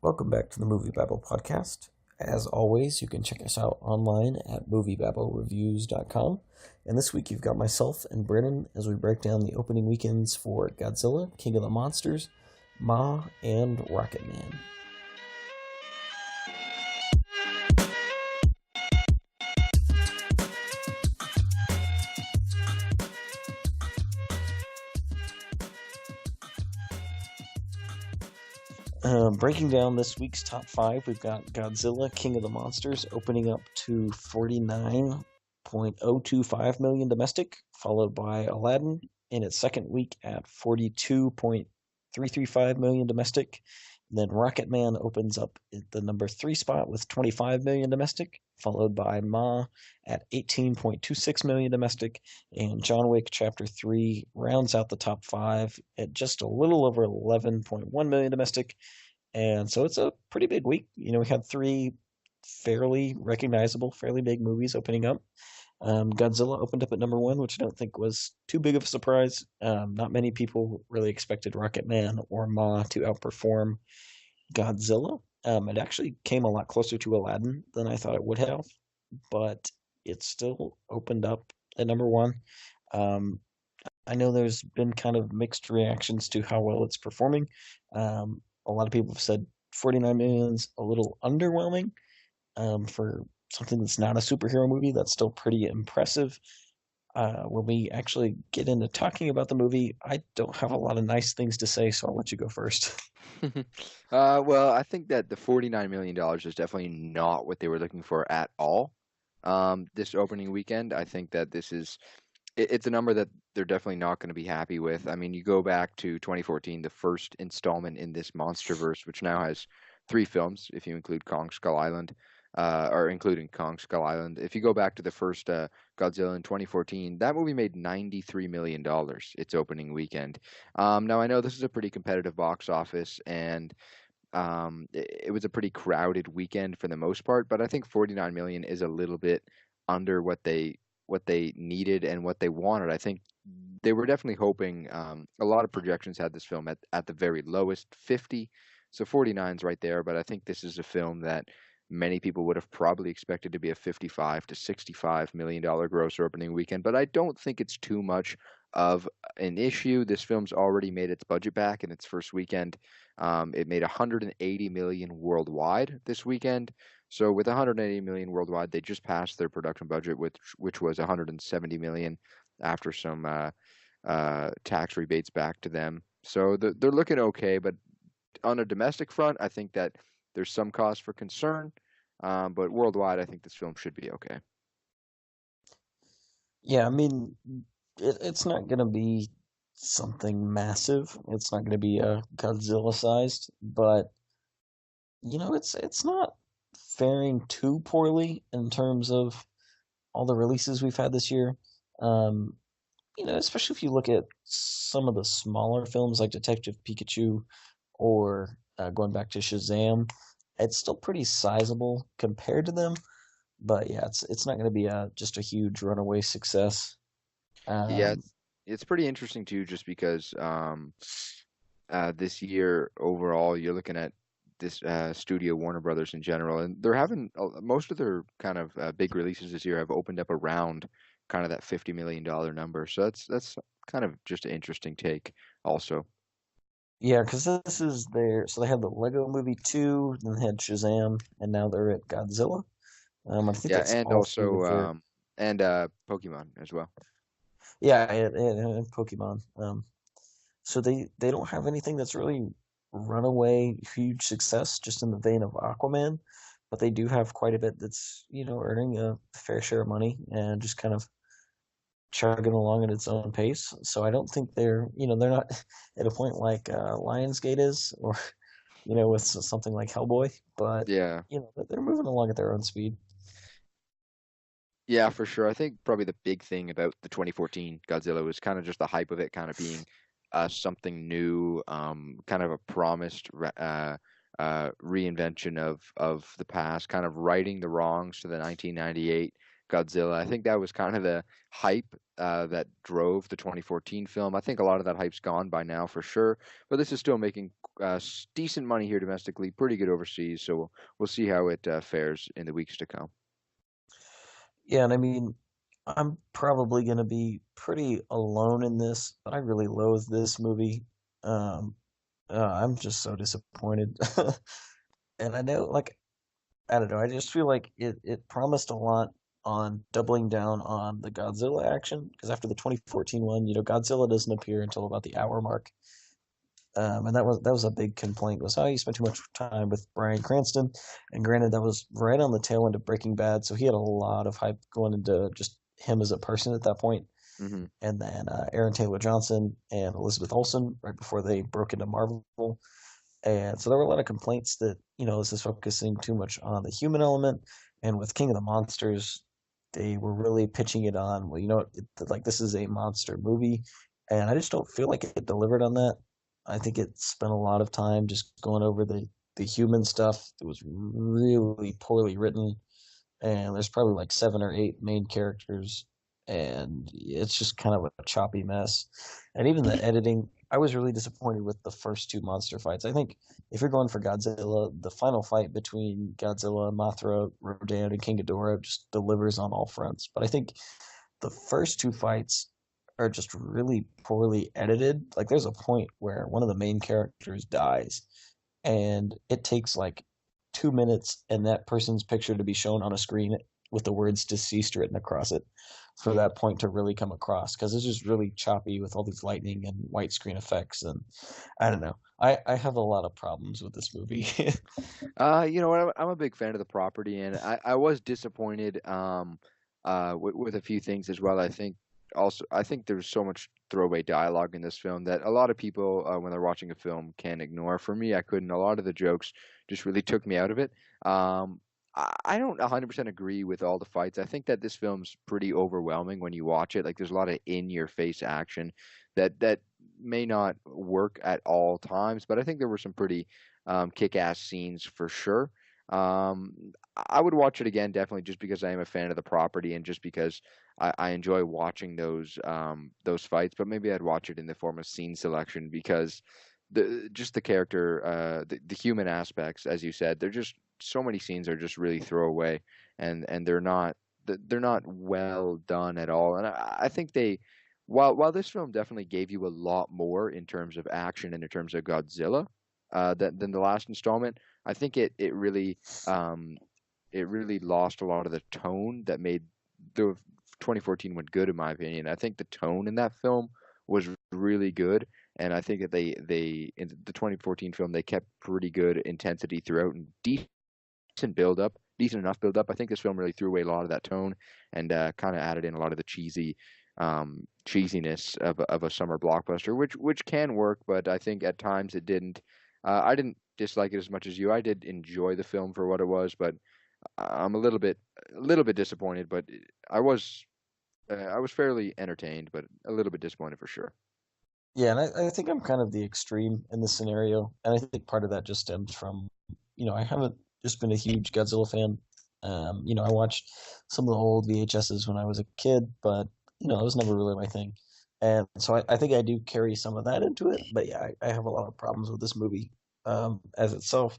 Welcome back to the MovieBabble Podcast. As always, you can check us out online at MovieBabbleReviews.com. And this week you've got myself and Brennan as we break down the opening weekends for Godzilla, King of the Monsters, Ma, and Rocketman. Breaking down this week's top five, we've got Godzilla, King of the Monsters, opening up to 49.025 million domestic, followed by Aladdin in its second week at 42.335 million domestic. Then Rocketman opens up at the number 3 spot with 25 million domestic, followed by Ma at 18.26 million domestic, and John Wick Chapter 3 rounds out the top 5 at just a little over 11.1 million domestic. And so it's a pretty big week. We had 3 fairly recognizable, fairly big movies opening up. Godzilla opened up at number 1, which I don't think was too big of a surprise. Not many people really expected Rocketman or Ma to outperform Godzilla. It actually came a lot closer to Aladdin than I thought it would have, but it still opened up at number 1. I know there's been kind of mixed reactions to how well it's performing. A lot of people have said 49 million's a little underwhelming for something that's not a superhero movie. That's still pretty impressive. When we actually get into talking about the movie, I don't have a lot of nice things to say, so I'll let you go first. Well, I think that the $49 million is definitely not what they were looking for at all. This opening weekend, I think that it's a number that they're definitely not going to be happy with. I mean, you go back to 2014, the first installment in this MonsterVerse, which now has 3 films, if you include Kong Skull Island, or including Kong Skull Island. If you go back to the first Godzilla in 2014, that movie made $93 million its opening weekend. Now, I know this is a pretty competitive box office, and it was a pretty crowded weekend for the most part, but I think 49 million is a little bit under what they needed and what they wanted. I think they were definitely hoping, a lot of projections had this film at the very lowest 50, so 49's right there, but I think this is a film that many people would have probably expected to be a $55 to $65 million gross opening weekend, but I don't think it's too much of an issue. This film's already made its budget back in its first weekend. It made 180 million worldwide this weekend. So with 180 million worldwide, they just passed their production budget, which was 170 million after some tax rebates back to them. So they're looking okay, but on a domestic front, I think that there's some cause for concern. But worldwide, I think this film should be okay. Yeah, I mean, it's not going to be something massive. It's not going to be Godzilla-sized, but it's not faring too poorly in terms of all the releases we've had this year. Especially if you look at some of the smaller films like Detective Pikachu or going back to Shazam, it's still pretty sizable compared to them. But yeah, it's not going to be just a huge runaway success. Yeah, it's pretty interesting too, just because this year overall, you're looking at this studio, Warner Brothers in general, and they're having most of their kind of big releases this year have opened up around kind of that $50 million number. So that's kind of just an interesting take also. Yeah, because this is so they had the Lego Movie 2, then they had Shazam, and now they're at Godzilla. I think Yeah, that's and all 3 of also their. Pokemon as well. Yeah, and Pokemon. So they don't have anything that's really runaway huge success, just in the vein of Aquaman, but they do have quite a bit that's earning a fair share of money and just kind of chugging along at its own pace. So I don't think they're not at a point like Lionsgate is, or with something like Hellboy, but Yeah. they're moving along at their own speed. Yeah, for sure. I think probably the big thing about the 2014 Godzilla was kind of just the hype of it kind of being something new, kind of a promised reinvention of the past, kind of righting the wrongs to the 1998 Godzilla. I think that was kind of the hype that drove the 2014 film. I think a lot of that hype's gone by now for sure, but this is still making decent money here domestically, pretty good overseas. So we'll see how it fares in the weeks to come. Yeah, and I mean, I'm probably gonna be pretty alone in this, but I really loathe this movie. Um, I'm just so disappointed. And I know, like, I don't know, I just feel like it promised a lot on doubling down on the Godzilla action, because after the 2014 one, Godzilla doesn't appear until about the hour mark. And that was a big complaint, was how you spent too much time with Bryan Cranston. And granted, that was right on the tail end of Breaking Bad, so he had a lot of hype going into just him as a person at that point. Hmm. And then Aaron Taylor Johnson and Elizabeth Olsen right before they broke into Marvel. And so there were a lot of complaints that, this is focusing too much on the human element. And with King of the Monsters, they were really pitching it on, well, like this is a monster movie. And I just don't feel like it delivered on that. I think it spent a lot of time just going over the human stuff. It was really poorly written. And there's probably like 7 or 8 main characters. And it's just kind of a choppy mess. And even the editing, I was really disappointed with the first 2 monster fights. I think if you're going for Godzilla, the final fight between Godzilla, Mothra, Rodan, and King Ghidorah just delivers on all fronts. But I think the first 2 fights are just really poorly edited. Like there's a point where one of the main characters dies, and it takes like 2 minutes and that person's picture to be shown on a screen with the words deceased written across it for that point to really come across, because it's just really choppy with all these lightning and white screen effects. And I don't know. I have a lot of problems with this movie. You know what? I'm a big fan of the property, and I was disappointed with a few things as well. I think there's so much throwaway dialogue in this film that a lot of people, when they're watching a film, can ignore. For me, I couldn't. A lot of the jokes just really took me out of it. I don't 100% agree with all the fights. I think that this film's pretty overwhelming when you watch it. Like there's a lot of in-your-face action that may not work at all times, but I think there were some pretty kick-ass scenes for sure. I would watch it again definitely just because I am a fan of the property and just because I enjoy watching those fights. But maybe I'd watch it in the form of scene selection because the character, the human aspects, as you said, they're just so many scenes are just really throwaway and they're not well done at all. And I think they while this film definitely gave you a lot more in terms of action and in terms of Godzilla than the last installment, I think um, it really lost a lot of the tone that made the 2014 one good, in my opinion. I think the tone in that film was really good, and I think that they in the 2014 film they kept pretty good intensity throughout and decent enough build up. I think this film really threw away a lot of that tone and kind of added in a lot of the cheesiness of a summer blockbuster, which can work, but I think at times it didn't. I didn't dislike it as much as you. I did enjoy the film for what it was, but I'm a little bit disappointed. But I was fairly entertained, but a little bit disappointed for sure. Yeah, and I think I'm kind of the extreme in this scenario, and I think part of that just stems from, I haven't just been a huge Godzilla fan. I watched some of the old VHSs when I was a kid, but it was never really my thing. And so I think I do carry some of that into it. But yeah, I have a lot of problems with this movie as itself.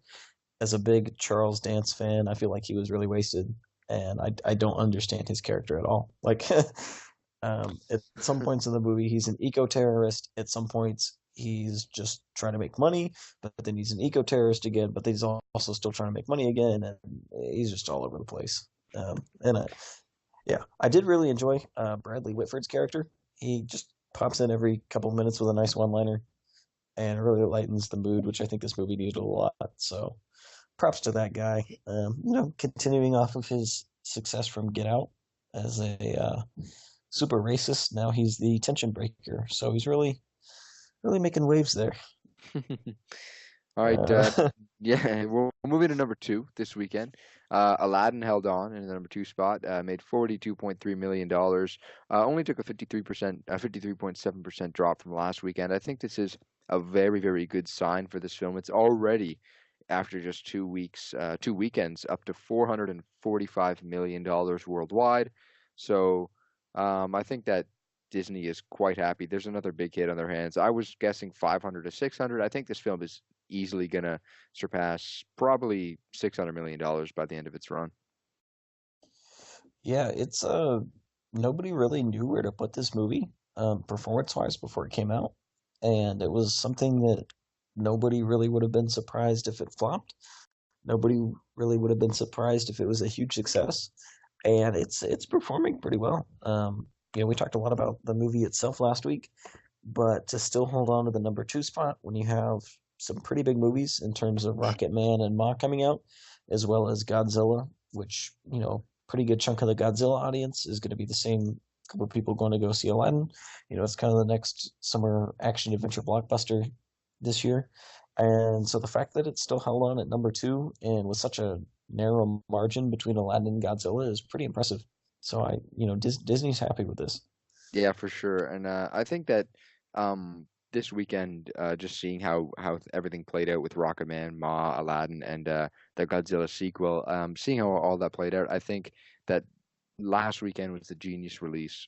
As a big Charles Dance fan, I feel like he was really wasted, and I don't understand his character at all. Like, at some points in the movie, he's an eco-terrorist. At some points, he's just trying to make money, but then he's an eco-terrorist again. But he's also still trying to make money again, and he's just all over the place. And yeah, I did really enjoy Bradley Whitford's character. He just pops in every couple of minutes with a nice one-liner, and really lightens the mood, which I think this movie needed a lot. So props to that guy. Continuing off of his success from Get Out as a super racist, now he's the tension breaker. So he's really, really making waves there. All right, Uh, yeah, we're moving to number two this weekend. Aladdin held on in the number two spot, made $42.3 million. Only took a 53.7% drop from last weekend. I think this is a very, very good sign for this film. It's already after just 2 weeks, 2 weekends, up to $445 million worldwide. So I think that Disney is quite happy. There's another big hit on their hands. I was guessing 500 to 600. I think this film is easily gonna surpass probably $600 million by the end of its run. Yeah, it's nobody really knew where to put this movie, performance-wise before it came out, and it was something that nobody really would have been surprised if it flopped. Nobody really would have been surprised if it was a huge success, and it's performing pretty well. We talked a lot about the movie itself last week, but to still hold on to the number two spot when you have some pretty big movies in terms of Rocket Man and Ma coming out, as well as Godzilla, which, pretty good chunk of the Godzilla audience is going to be the same couple of people going to go see Aladdin. It's kind of the next summer action adventure blockbuster this year. And so the fact that it's still held on at number two and with such a narrow margin between Aladdin and Godzilla is pretty impressive. So Disney's happy with this. Yeah, for sure. And I think that this weekend, just seeing how everything played out with Rocket Man, Ma, Aladdin, and the Godzilla sequel, seeing how all that played out, I think that last weekend was the genius release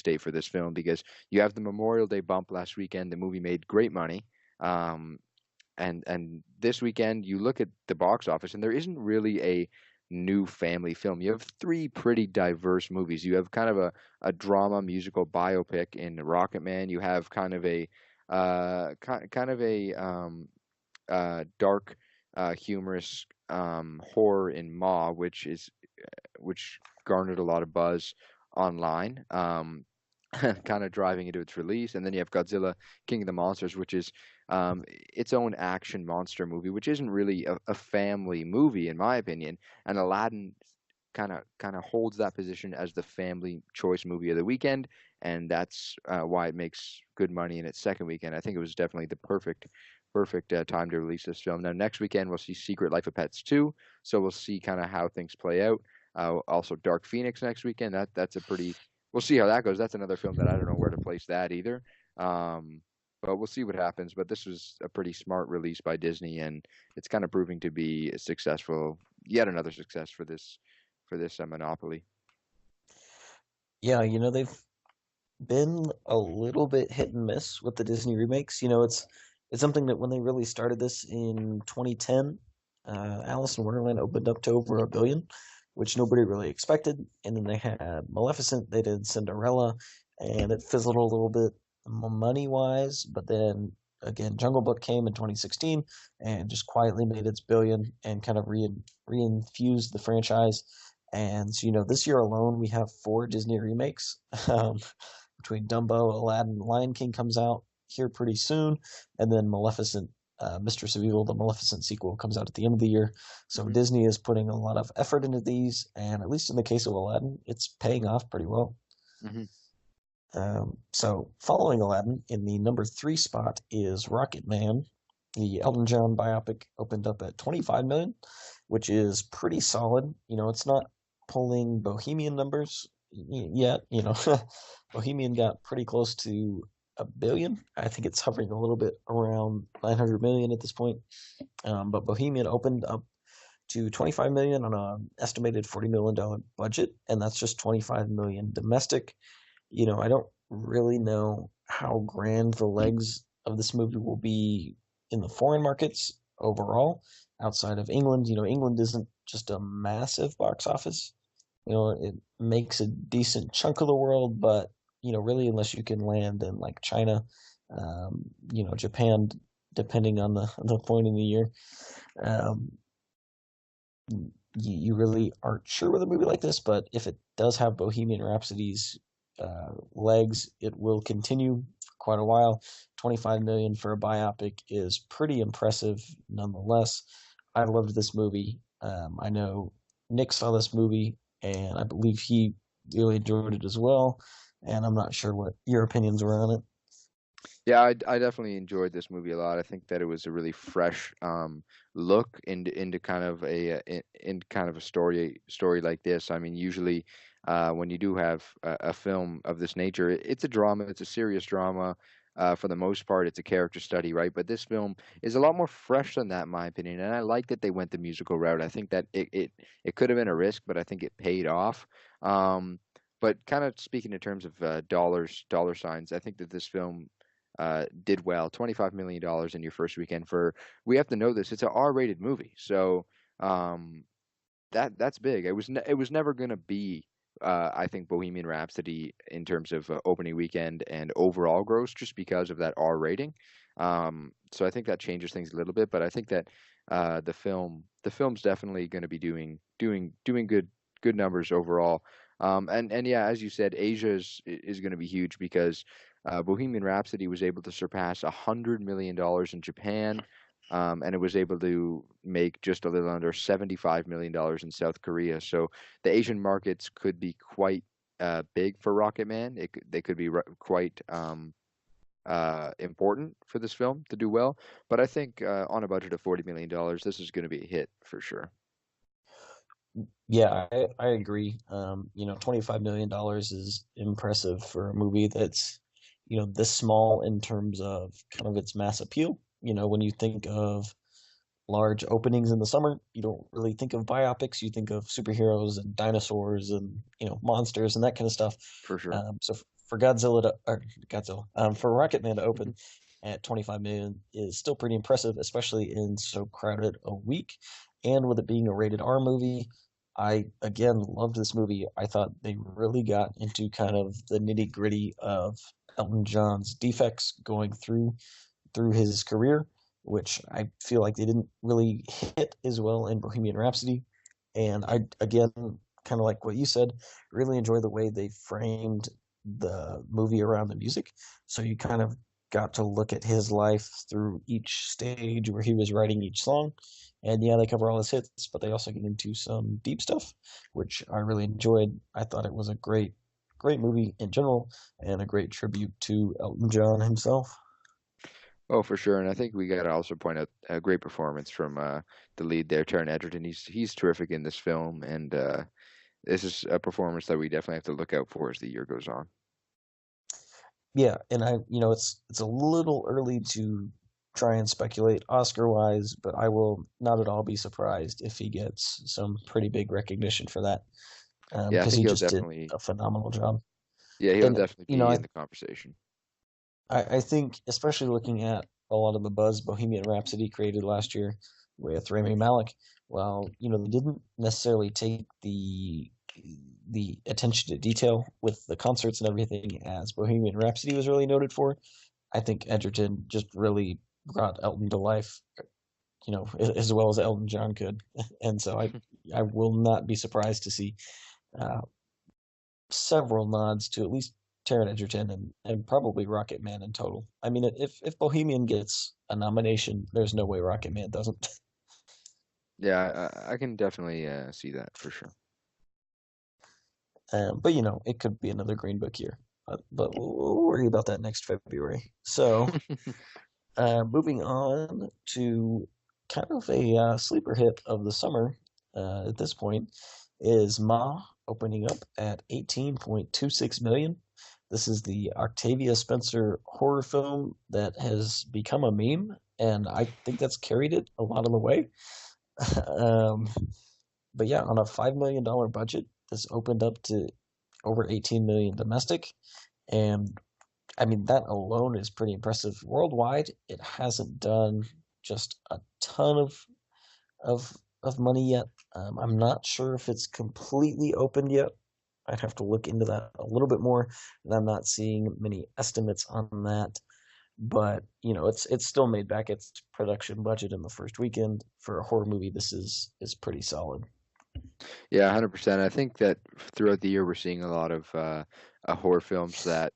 date for this film, because you have the Memorial Day bump last weekend. The movie made great money. Um, and this weekend, you look at the box office, and there isn't really a new family film. You have three pretty diverse movies. You have kind of a drama musical biopic in Rocket Man. You have kind of a kind of a dark, humorous horror in Ma, which garnered a lot of buzz online. Kind of driving into its release. And then you have Godzilla, King of the Monsters, which is its own action monster movie, which isn't really a family movie in my opinion. And Aladdin kind of holds that position as the family choice movie of the weekend, and that's why it makes good money in its second weekend. I think it was definitely the perfect time to release this film. Now next weekend we'll see Secret Life of Pets 2, so we'll see kind of how things play out. Also Dark Phoenix next weekend. That's a pretty We'll see how that goes. That's another film that I don't know where to place that either. But we'll see what happens. But this was a pretty smart release by Disney, and it's kind of proving to be a successful, yet another success for this monopoly. Yeah, they've been a little bit hit and miss with the Disney remakes. It's something that when they really started this in 2010, Alice in Wonderland opened up to over $1 billion, which nobody really expected. And then they had Maleficent, they did Cinderella, and it fizzled a little bit money wise. But then again, Jungle Book came in 2016 and just quietly made its billion and kind of reinfused the franchise. And so, this year alone, we have 4 Disney remakes. Between Dumbo, Aladdin, Lion King comes out here pretty soon, and then Maleficent, Mistress of Evil, the Maleficent sequel comes out at the end of the year. So Disney is putting a lot of effort into these, and at least in the case of Aladdin, it's paying off pretty well. So following Aladdin, in the number 3 spot is Rocket Man. The Elton John biopic opened up at 25 million, which is pretty solid. It's not pulling Bohemian numbers yet. Bohemian got pretty close to $1 billion. I think it's hovering a little bit around 900 million at this point. But Bohemian opened up to 25 million on an estimated $40 million budget, and that's just 25 million domestic. I don't really know how grand the legs of this movie will be in the foreign markets overall, outside of England. England isn't just a massive box office. It makes a decent chunk of the world, but really, unless you can land in like China, Japan, depending on the point in the year, you really aren't sure with a movie like this. But if it does have Bohemian Rhapsody's legs, it will continue for quite a while. 25 million for a biopic is pretty impressive nonetheless. I loved this movie. I know Nick saw this movie, and I believe he really enjoyed it as well. And I'm not sure what your opinions were on it. Yeah, I definitely enjoyed this movie a lot. I think that it was a really fresh look into kind of a story like this. I mean, usually when you do have a film of this nature, it's a drama. It's a serious drama. For the most part, it's a character study, right? But this film is a lot more fresh than that, in my opinion. And I like that they went the musical route. I think that it could have been a risk, but I think it paid off. But kind of speaking in terms of dollar signs, I think that this film did well. $25 million in your first weekend for, we have to know this, it's an R-rated movie. So that's big. It was never going to be, I think, Bohemian Rhapsody in terms of opening weekend and overall gross, just because of that R rating. So I think that changes things a little bit, but I think that the film's definitely going to be doing good numbers overall. And yeah, as you said, Asia is going to be huge because Bohemian Rhapsody was able to surpass $100 million in Japan. And it was able to make just a little under $75 million in South Korea. So the Asian markets could be quite big for Rocketman. They could be quite important for this film to do well. But I think on a budget of $40 million, this is going to be a hit for sure. Yeah, I agree. $25 million is impressive for a movie that's, this small in terms of kind of its mass appeal. When you think of large openings in the summer, you don't really think of biopics. You think of superheroes and dinosaurs and, monsters and that kind of stuff. For sure. So for for Rocketman to open at 25 million is still pretty impressive, especially in so crowded a week. And with it being a rated R movie, I again loved this movie. I thought they really got into kind of the nitty gritty of Elton John's defects going through his career, which I feel like they didn't really hit as well in Bohemian Rhapsody. And I, again, kind of like what you said, really enjoy the way they framed the movie around the music. So you kind of got to look at his life through each stage where he was writing each song. And yeah, they cover all his hits, but they also get into some deep stuff, which I really enjoyed. I thought it was a great movie in general and a great tribute to Elton John himself. Oh, for sure. And I think we got to also point out a great performance from the lead there, Taron Egerton. He's terrific in this film, and this is a performance that we definitely have to look out for as the year goes on. Yeah, and it's a little early to try and speculate Oscar-wise, but I will not at all be surprised if he gets some pretty big recognition for that, Yeah, I because think he he'll just did definitely. a phenomenal job. Yeah, he'll And definitely be in the conversation. I think, especially looking at a lot of the buzz Bohemian Rhapsody created last year with Rami Malek, well, they didn't necessarily take the attention to detail with the concerts and everything as Bohemian Rhapsody was really noted for. I think Edgerton just really brought Elton to life, as well as Elton John could. And so I will not be surprised to see uh, several nods to at least Taron Egerton and probably Rocket Man in total. I mean, if Bohemian gets a nomination, there's no way Rocket Man doesn't. Yeah, I can definitely see that for sure. But it could be another Green Book year. But we'll worry about that next February. So, moving on to kind of a sleeper hit of the summer at this point is Ma, opening up at 18.26 million. This is the Octavia Spencer horror film that has become a meme, and I think that's carried it a lot of the way. But yeah, on a $5 million budget, this opened up to over 18 million domestic, and I mean that alone is pretty impressive. Worldwide, it hasn't done just a ton of money yet. I'm not sure if it's completely opened yet. I'd have to look into that a little bit more, and I'm not seeing many estimates on that. But it's still made back its production budget in the first weekend for a horror movie. This is pretty solid. Yeah, 100%. I think that throughout the year we're seeing a lot of horror films that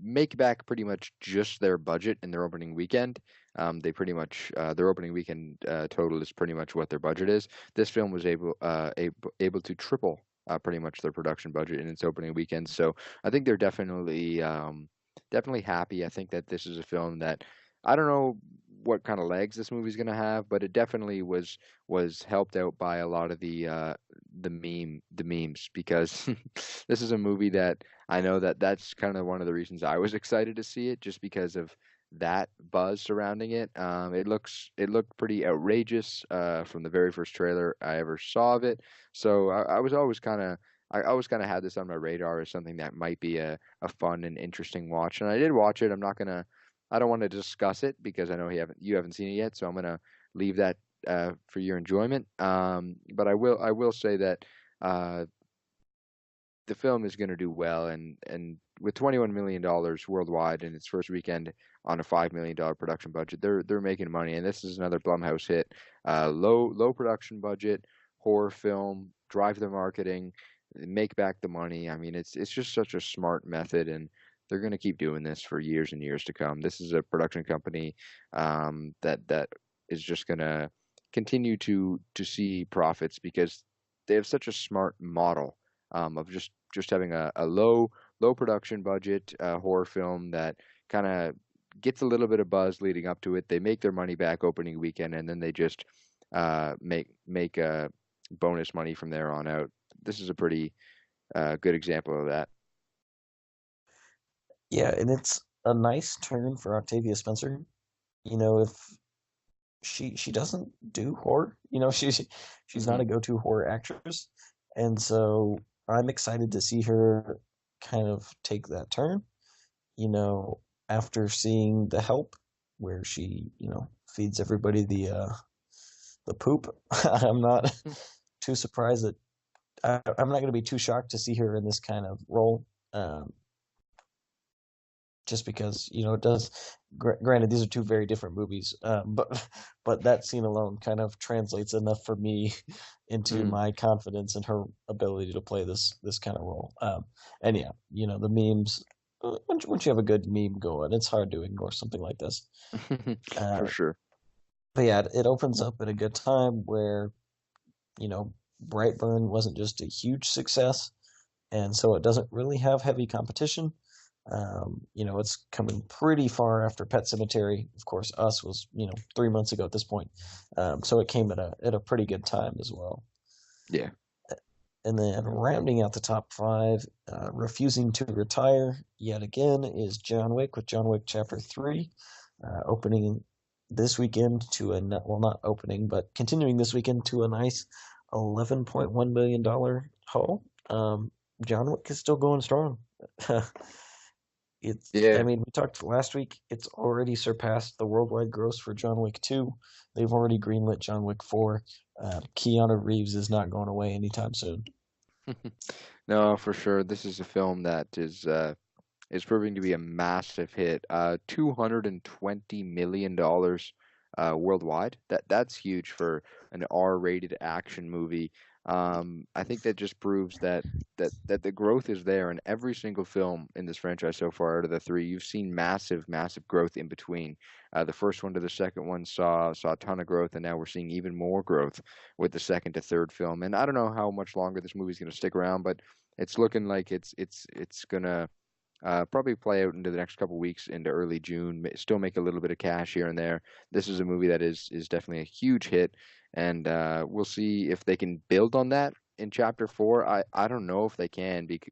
make back pretty much just their budget in their opening weekend. They pretty much their opening weekend total is pretty much what their budget is. This film was able to triple pretty much their production budget in its opening weekend. So I think they're definitely happy. I think that this is a film that I don't know what kind of legs this movie's gonna have, but it definitely was helped out by a lot of the memes because this is a movie that I know that's kind of one of the reasons I was excited to see it, just because of that buzz surrounding it. It looked pretty outrageous from the very first trailer I ever saw of it. So I was always kind of I always kind of had this on my radar as something that might be a fun and interesting watch, and I did watch it. I'm not gonna I don't want to discuss it because I know you haven't seen it yet, so I'm gonna leave that for your enjoyment. But I will say that uh, the film is going to do well, and with $21 million worldwide in its first weekend on a $5 million production budget, they're making money, and this is another Blumhouse hit. Low production budget horror film, drive the marketing, make back the money. I mean, it's just such a smart method, and they're going to keep doing this for years and years to come. This is a production company that is just going to continue to see profits because they have such a smart model of just having a low production budget horror film that kind of gets a little bit of buzz leading up to it. They make their money back opening weekend, and then they just make bonus money from there on out. This is a pretty good example of that. Yeah, and it's a nice turn for Octavia Spencer. If she doesn't do horror, she's not Hmm. a go-to horror actress, and so I'm excited to see her kind of take that turn. After seeing The Help, where she feeds everybody the poop, I'm not too surprised that I'm not going to be too shocked to see her in this kind of role. Um, just because it does. Granted, these are two very different movies, but that scene alone kind of translates enough for me into Hmm. my confidence in her ability to play this kind of role. And yeah, the memes. Once you have a good meme going, it's hard to ignore something like this. For Uh, sure. but yeah, it opens up at a good time where you know Brightburn wasn't just a huge success, and so it doesn't really have heavy competition. It's coming pretty far after Pet Cemetery. Of course, Us was 3 months ago at this point, so it came at a pretty good time as well. Yeah. And then rounding out the top five, refusing to retire yet again is John Wick with John Wick Chapter 3, opening this weekend to well, not opening, but continuing this weekend to a nice $11.1 million haul. John Wick is still going strong. I Yeah. mean, we talked last week, it's already surpassed the worldwide gross for John Wick 2. They've already greenlit John Wick 4. Keanu Reeves is not going away anytime soon. No, for sure. This is a film that is proving to be a massive hit. $220 million worldwide. That's huge for an R-rated action movie. I think that just proves that the growth is there in every single film in this franchise so far. Out of the three, you've seen massive growth in between. The first one to the second one saw a ton of growth, and now we're seeing even more growth with the second to third film. And I don't know how much longer this movie's going to stick around, but it's looking like it's gonna probably play out into the next couple weeks into early June. Still make a little bit of cash here and there. This is a movie that is definitely a huge hit, and we'll see if they can build on that in Chapter 4. I don't know if they can because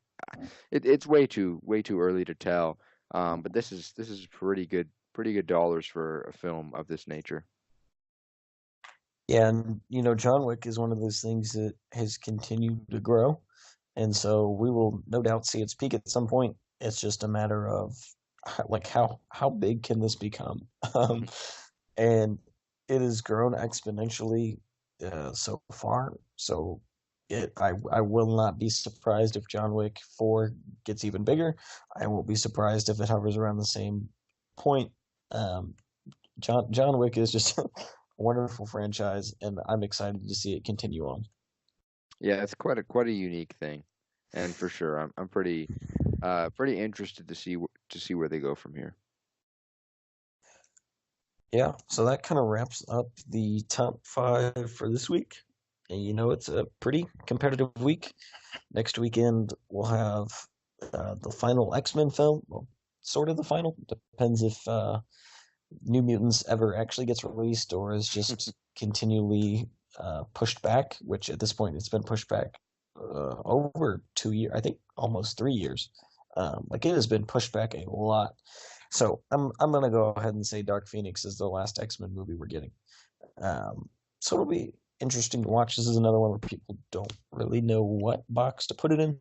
it's way too early to tell. But this is pretty good dollars for a film of this nature. Yeah, and John Wick is one of those things that has continued to grow, and so we will no doubt see its peak at some point. It's just a matter of like how big can this become? Um, and it has grown exponentially so far. So I will not be surprised if John Wick 4 gets even bigger. I won't be surprised if it hovers around the same point. Um, John Wick is just a wonderful franchise, and I'm excited to see it continue on. Yeah, it's quite a unique thing, and for sure, I'm pretty interested to see where they go from here. Yeah, so that kind of wraps up the top five for this week. And it's a pretty competitive week. Next weekend, we'll have the final X-Men film. Well, sort of the final. Depends if New Mutants ever actually gets released or is just continually pushed back, which at this point it's been pushed back over 2 years, I think almost 3 years. Like it has been pushed back a lot. So I'm gonna go ahead and say Dark Phoenix is the last X-Men movie we're getting. So it'll be interesting to watch. This is another one where people don't really know what box to put it in.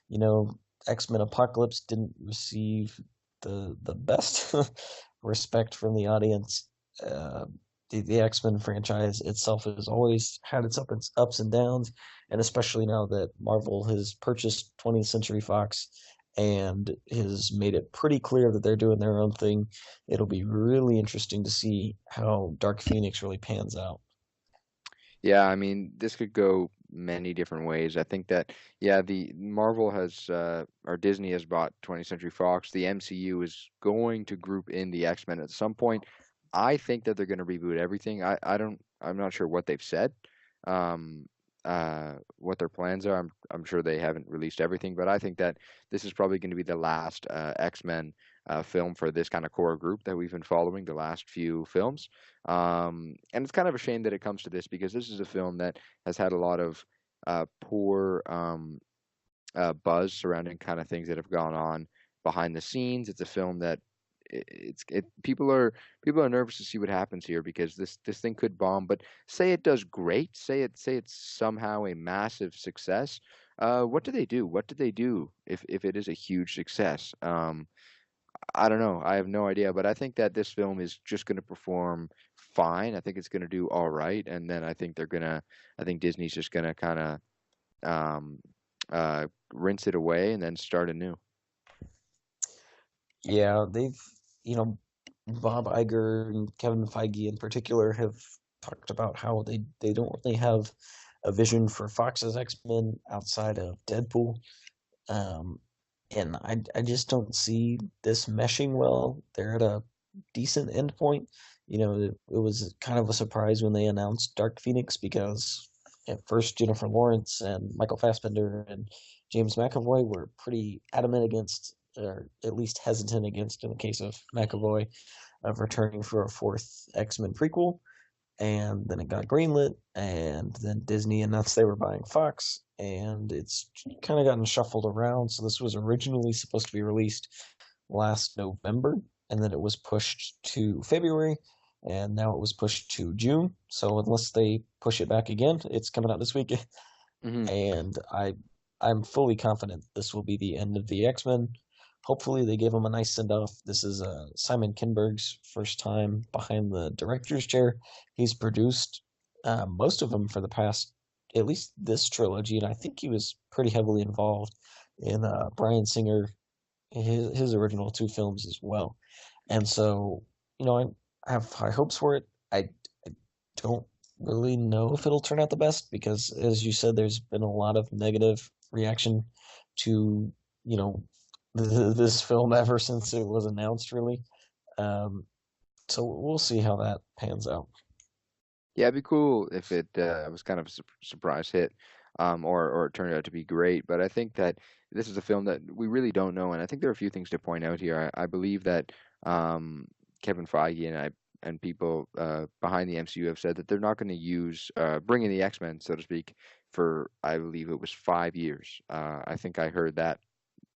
You know, X-Men Apocalypse didn't receive the best respect from the audience. Uh, the X-Men franchise itself has always had its ups and downs, and especially now that Marvel has purchased 20th Century Fox and has made it pretty clear that they're doing their own thing. It'll be really interesting to see how Dark Phoenix really pans out. Yeah, I mean, this could go many different ways. I think that, yeah, the Marvel has, or Disney has bought 20th Century Fox. The MCU is going to group in the X-Men at some point. I think that they're going to reboot everything. I'm not sure what they've said, um, what their plans are. I'm sure they haven't released everything, but I think that this is probably going to be the last X-Men film for this kind of core group that we've been following the last few films. And it's kind of a shame that it comes to this because this is a film that has had a lot of poor buzz surrounding kind of things that have gone on behind the scenes. It's a film that people are nervous to see what happens here because this thing could bomb. But say it does great, say it's somehow a massive success. What do they do? What do they do if it is a huge success? I don't know. I have no idea, but I think that this film is just going to perform fine. I think it's going to do all right, and then I think Disney's just going to kind of um, rinse it away and then start anew. Yeah, you know, Bob Iger and Kevin Feige in particular have talked about how they don't really have a vision for Fox's X-Men outside of Deadpool. Um, and I just don't see this meshing well. They're at a decent endpoint. It was kind of a surprise when they announced Dark Phoenix because at first Jennifer Lawrence and Michael Fassbender and James McAvoy were pretty adamant against, or at least hesitant against, in the case of McAvoy, of returning for a fourth X-Men prequel. And then it got greenlit, and then Disney announced they were buying Fox, and it's kind of gotten shuffled around. So this was originally supposed to be released last November, and then it was pushed to February, and now it was pushed to June. So unless they push it back again, it's coming out this week. Hmm. And I'm fully confident this will be the end of the X-Men. Hopefully they give him a nice send off. This is Simon Kinberg's first time behind the director's chair. He's produced most of them for the past, at least this trilogy, and I think he was pretty heavily involved in Bryan Singer, his original two films as well. And so, I have high hopes for it. I don't really know if it'll turn out the best because, as you said, there's been a lot of negative reaction to, you know, this film ever since it was announced, really. Um, so we'll see how that pans out. Yeah, it'd be cool if it was kind of a surprise hit, or it turned out to be great. But I think that this is a film that we really don't know, and I think there are a few things to point out here. I believe that um, Kevin Feige and people behind the MCU have said that they're not going to use bring in the X-Men, so to speak, for I believe it was 5 years. I think I heard that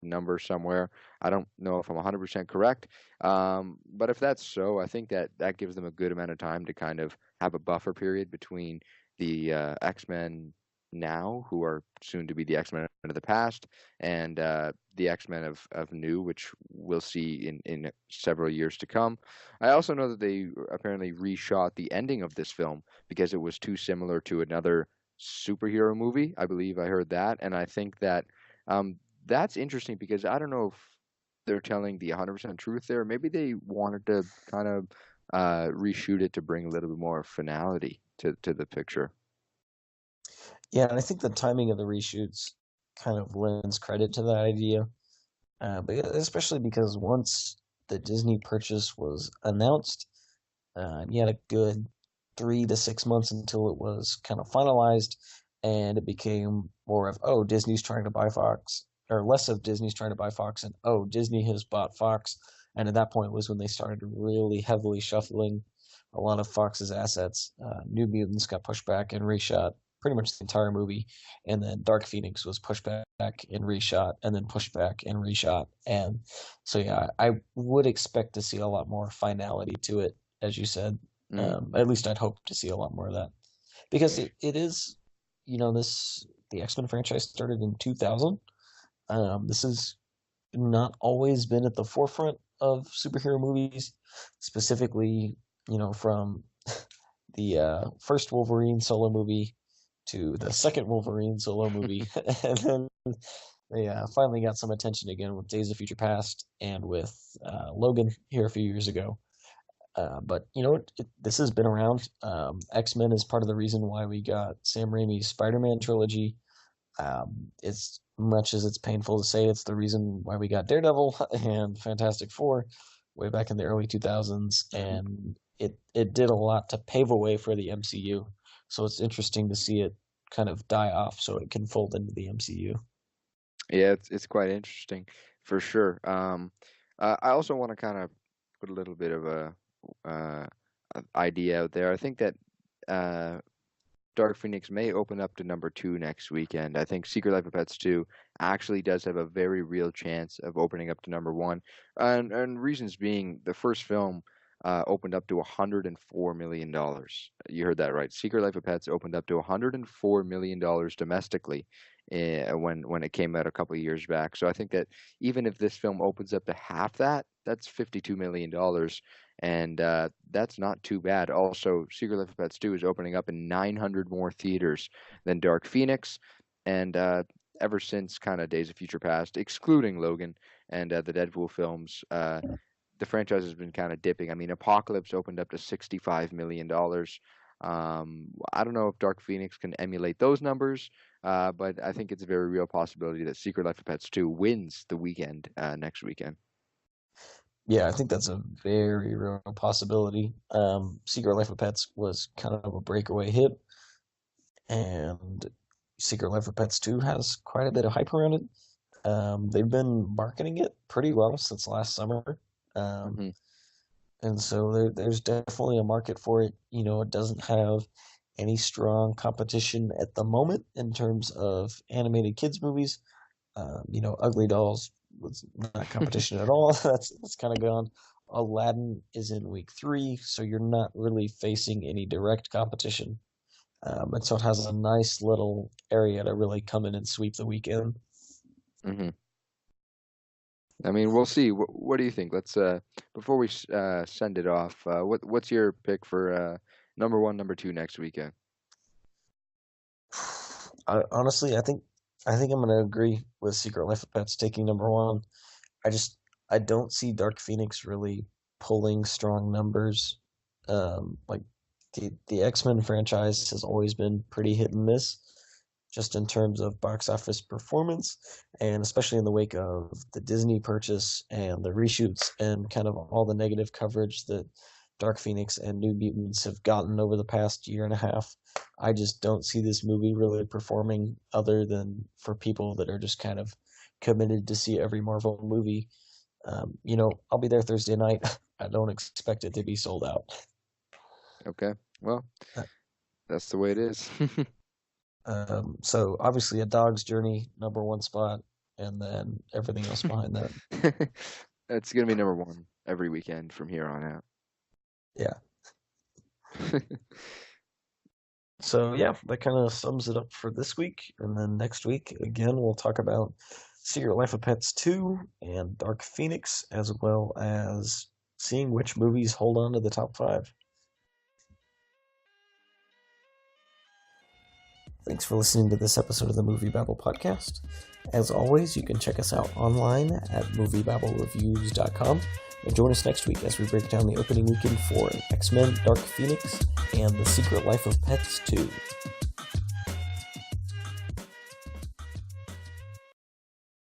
number somewhere. I don't know if I'm 100% correct. But if that's so, I think that that gives them a good amount of time to kind of have a buffer period between the X-Men now, who are soon to be the X-Men of the past, and the X-Men of new, which we'll see in several years to come. I also know that they apparently reshot the ending of this film because it was too similar to another superhero movie. I believe I heard that, and I think that um, that's interesting because I don't know if they're telling the 100% truth there. Maybe they wanted to kind of reshoot it to bring a little bit more finality to the picture. Yeah, and I think the timing of the reshoots kind of lends credit to that idea, but especially because once the Disney purchase was announced, you had a good 3 to 6 months until it was kind of finalized, and it became more of, oh, Disney's trying to buy Fox, or less of Disney's trying to buy Fox, and oh, Disney has bought Fox. And at that point was when they started really heavily shuffling a lot of Fox's assets. New Mutants got pushed back and reshot pretty much the entire movie, and then Dark Phoenix was pushed back and reshot, and then pushed back and reshot. And so, yeah, I would expect to see a lot more finality to it, as you said. Mm. At least I'd hope to see a lot more of that because it is, the X-Men franchise started in 2000. This has not always been at the forefront of superhero movies, specifically, from the first Wolverine solo movie to the second Wolverine solo movie, and then they finally got some attention again with Days of Future Past and with Logan here a few years ago. But this has been around. X-Men is part of the reason why we got Sam Raimi's Spider-Man trilogy. As much as it's painful to say, it's the reason why we got Daredevil and Fantastic Four way back in the early 2000s, and it did a lot to pave a way for the MCU. So it's interesting to see it kind of die off so it can fold into the MCU. Yeah, it's quite interesting for sure. I also want to kind of put a little bit of a idea out there. I think that Dark Phoenix may open up to number 2 next weekend. I think Secret Life of Pets 2 actually does have a very real chance of opening up to number 1, and reasons being the first film opened up to $104 million. You heard that right. Secret Life of Pets opened up to $104 million domestically when it came out a couple of years back. So I think that even if this film opens up to half that, that's $52 million. And that's not too bad. Also, Secret Life of Pets 2 is opening up in 900 more theaters than Dark Phoenix. And ever since kind of Days of Future Past, excluding Logan and the Deadpool films, the franchise has been kind of dipping. I mean, Apocalypse opened up to $65 million. I don't know if Dark Phoenix can emulate those numbers, but I think it's a very real possibility that Secret Life of Pets 2 wins the weekend next weekend. Yeah, I think that's a very real possibility. Secret Life of Pets was kind of a breakaway hit, and Secret Life of Pets 2 has quite a bit of hype around it. They've been marketing it pretty well since last summer. And so there's definitely a market for it. It doesn't have any strong competition at the moment in terms of animated kids movies. Ugly Dolls was not competition at all. That's kind of gone. Aladdin is in week 3, so you're not really facing any direct competition. And so it has a nice little area to really come in and sweep the weekend. Mm-hmm. I mean, we'll see. What do you think? Let's before we send it off. What's your pick for number 1, number 2 next weekend? Honestly, I think I'm going to agree with Secret Life of Pets taking number 1. I don't see Dark Phoenix really pulling strong numbers. Like the X-Men franchise has always been pretty hit and miss, just in terms of box office performance, and especially in the wake of the Disney purchase and the reshoots and kind of all the negative coverage that Dark Phoenix and New Mutants have gotten over the past year and a half. I just don't see this movie really performing other than for people that are just kind of committed to see every Marvel movie. I'll be there Thursday night. I don't expect it to be sold out. Okay. Well, that's the way it is. So obviously A Dog's Journey, number 1 spot, and then everything else behind that. It's going to be number 1 every weekend from here on out. Yeah. So yeah, that kind of sums it up for this week. And then next week, again, we'll talk about Secret Life of Pets 2 and Dark Phoenix, as well as seeing which movies hold on to the top 5. Thanks for listening to this episode of the MovieBabble Podcast. As always, you can check us out online at MovieBabbleReviews.com and join us next week as we break down the opening weekend for X-Men, Dark Phoenix, and The Secret Life of Pets 2.